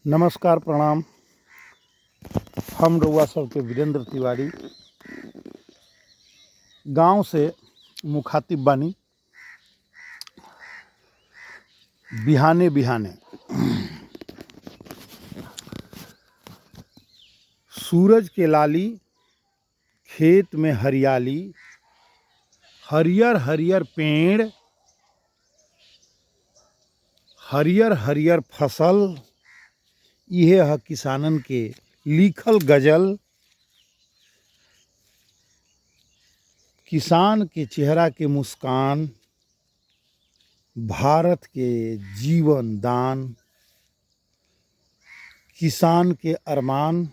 नमस्कार प्रणाम। हम रउआ सबके वीरेंद्र तिवारी गांव से मुखातिब बानी। बिहाने बिहाने सूरज के लाली, खेत में हरियाली, हरियर हरियर पेड़, हरियर हरियर फसल, इहे है किसानन के लिखल गजल। किसान के चेहरा के मुस्कान, भारत के जीवन दान, किसान के अरमान,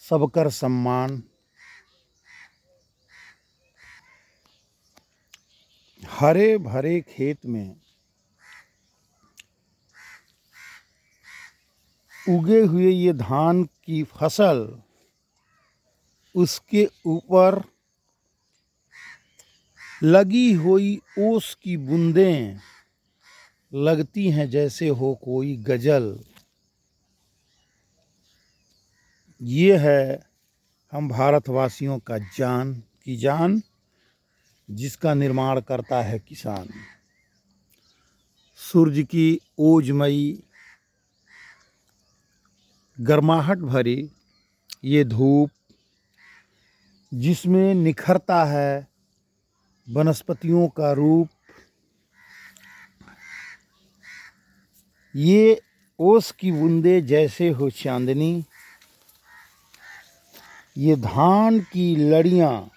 सबकर सम्मान। हरे भरे खेत में उगे हुए ये धान की फसल, उसके ऊपर लगी हुई ओस की बूंदें लगती हैं जैसे हो कोई गजल। ये है हम भारतवासियों का जान की जान, जिसका निर्माण करता है किसान। सूरज की ओजमई गर्माहट भरी ये धूप, जिसमें निखरता है वनस्पतियों का रूप। ये ओस की बूंदे जैसे हो चांदनी, ये धान की लड़ियाँ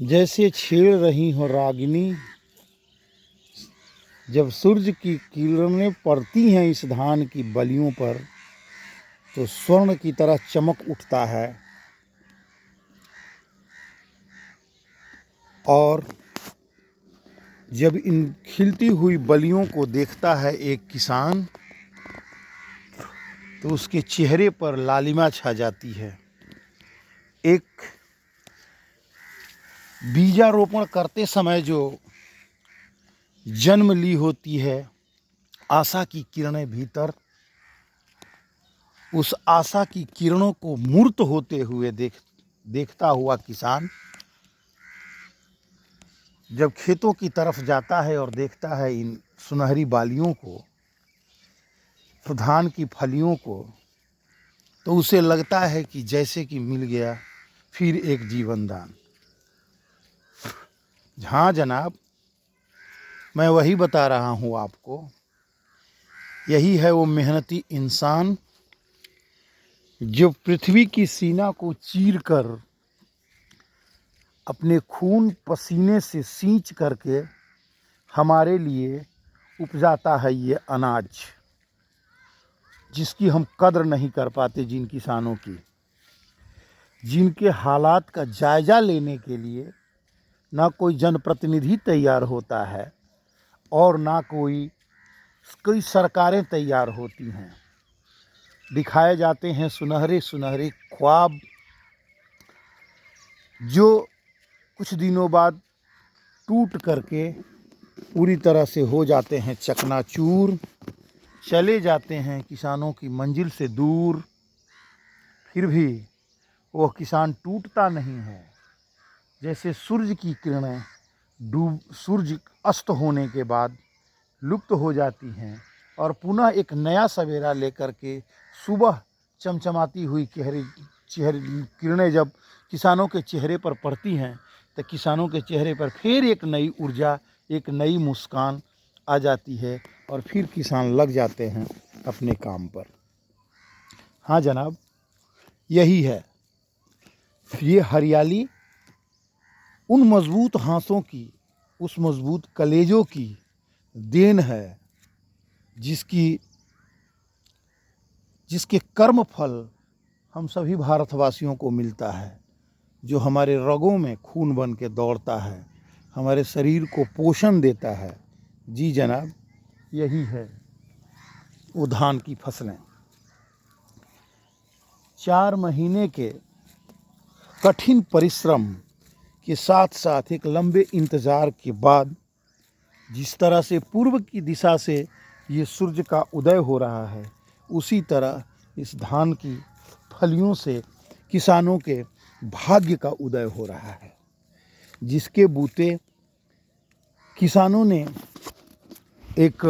जैसे छेड़ रही हो रागिनी। जब सूरज की किरणें पड़ती हैं इस धान की बलियों पर, तो स्वर्ण की तरह चमक उठता है। और जब इन खिलती हुई बलियों को देखता है एक किसान, तो उसके चेहरे पर लालिमा छा जाती है। एक बीजारोपण करते समय जो जन्म ली होती है आशा की किरणें भीतर, उस आशा की किरणों को मूर्त होते हुए देखता हुआ किसान जब खेतों की तरफ जाता है और देखता है इन सुनहरी बालियों को, तो धान की फलियों को, तो उसे लगता है कि जैसे कि मिल गया फिर एक जीवन दान। हाँ जनाब, मैं वही बता रहा हूँ आपको। यही है वो मेहनती इंसान जो पृथ्वी की सीना को चीरकर अपने खून पसीने से सींच करके हमारे लिए उपजाता है ये अनाज, जिसकी हम कद्र नहीं कर पाते। जिन किसानों की, जिनके हालात का जायजा लेने के लिए ना कोई जनप्रतिनिधि तैयार होता है और ना कोई सरकारें तैयार होती हैं। दिखाए जाते हैं सुनहरे सुनहरे ख्वाब, जो कुछ दिनों बाद टूट करके पूरी तरह से हो जाते हैं चकनाचूर, चले जाते हैं किसानों की मंजिल से दूर। फिर भी वह किसान टूटता नहीं है। जैसे सूरज की किरणें सूरज अस्त होने के बाद लुप्त हो जाती हैं और पुनः एक नया सवेरा लेकर के सुबह चमचमाती हुई किरणें जब किसानों के चेहरे पर पड़ती हैं, तो किसानों के चेहरे पर फिर एक नई ऊर्जा, एक नई मुस्कान आ जाती है और फिर किसान लग जाते हैं अपने काम पर। हाँ जनाब, यही है। ये हरियाली उन मजबूत हाथों की, उस मजबूत कलेजों की देन है, जिसके कर्म फल हम सभी भारतवासियों को मिलता है, जो हमारे रगों में खून बन के दौड़ता है, हमारे शरीर को पोषण देता है। जी जनाब, यही है वो धान की फसलें। 4 महीने के कठिन परिश्रम के साथ साथ एक लंबे इंतज़ार के बाद जिस तरह से पूर्व की दिशा से ये सूर्य का उदय हो रहा है, उसी तरह इस धान की फलियों से किसानों के भाग्य का उदय हो रहा है, जिसके बूते किसानों ने एक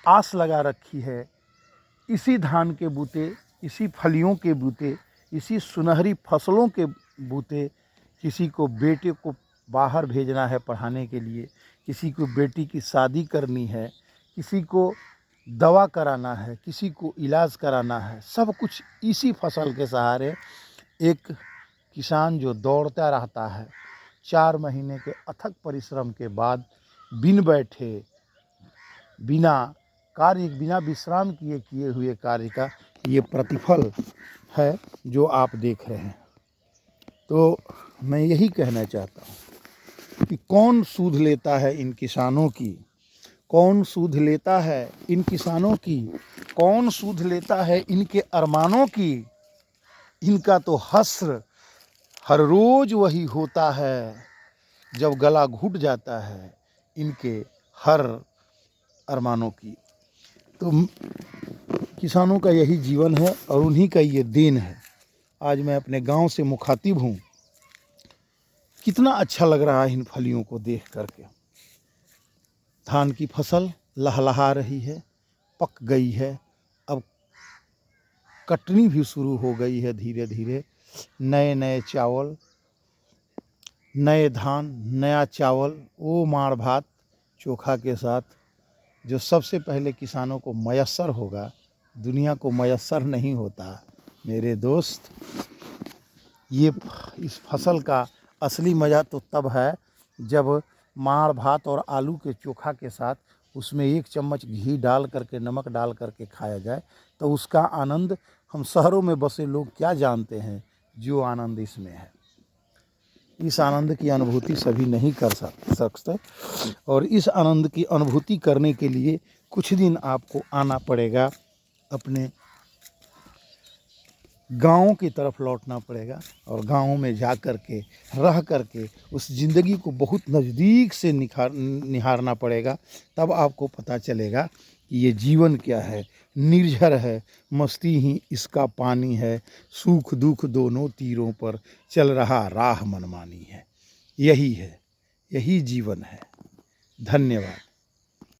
आस लगा रखी है। इसी धान के बूते, इसी फलियों के बूते, इसी सुनहरी फसलों के बूते किसी को बेटे को बाहर भेजना है पढ़ाने के लिए, किसी को बेटी की शादी करनी है, किसी को दवा कराना है, किसी को इलाज कराना है, सब कुछ इसी फसल के सहारे एक किसान जो दौड़ता रहता है, 4 महीने के अथक परिश्रम के बाद बिन बैठे, बिना विश्राम किए हुए कार्य का ये प्रतिफल है जो आप देख रहे हैं। तो मैं यही कहना चाहता हूँ कि कौन सूध लेता है इन किसानों की, कौन सूध लेता है इन किसानों की, कौन सूध लेता है इनके अरमानों की। इनका तो हस्र हर रोज वही होता है, जब गला घुट जाता है इनके हर अरमानों की। तो किसानों का यही जीवन है और उन्हीं का ये देन है। आज मैं अपने गांव से मुखातिब हूँ। कितना अच्छा लग रहा है इन फलियों को देख करके। धान की फसल लहलहा रही है, पक गई है, अब कटनी भी शुरू हो गई है धीरे धीरे। नए नए चावल, नए धान, नया चावल, वो माड़ भात चोखा के साथ जो सबसे पहले किसानों को मयस्सर होगा, दुनिया को मयस्सर नहीं होता मेरे दोस्त। ये इस फसल का असली मज़ा तो तब है जब माड़ भात और आलू के चोखा के साथ उसमें 1 चम्मच घी डाल करके, नमक डाल करके खाया जाए, तो उसका आनंद हम शहरों में बसे लोग क्या जानते हैं जो आनंद इसमें है। इस आनंद की अनुभूति सभी नहीं कर सकते, और इस आनंद की अनुभूति करने के लिए कुछ दिन आपको आना पड़ेगा, अपने गाँव की तरफ लौटना पड़ेगा और गाँव में जा कर के रह कर के उस ज़िंदगी को बहुत नज़दीक से निहारना पड़ेगा। तब आपको पता चलेगा कि ये जीवन क्या है, निर्झर है, मस्ती ही इसका पानी है, सुख दुख दोनों तीरों पर चल रहा राह मनमानी है। यही है, यही जीवन है। धन्यवाद।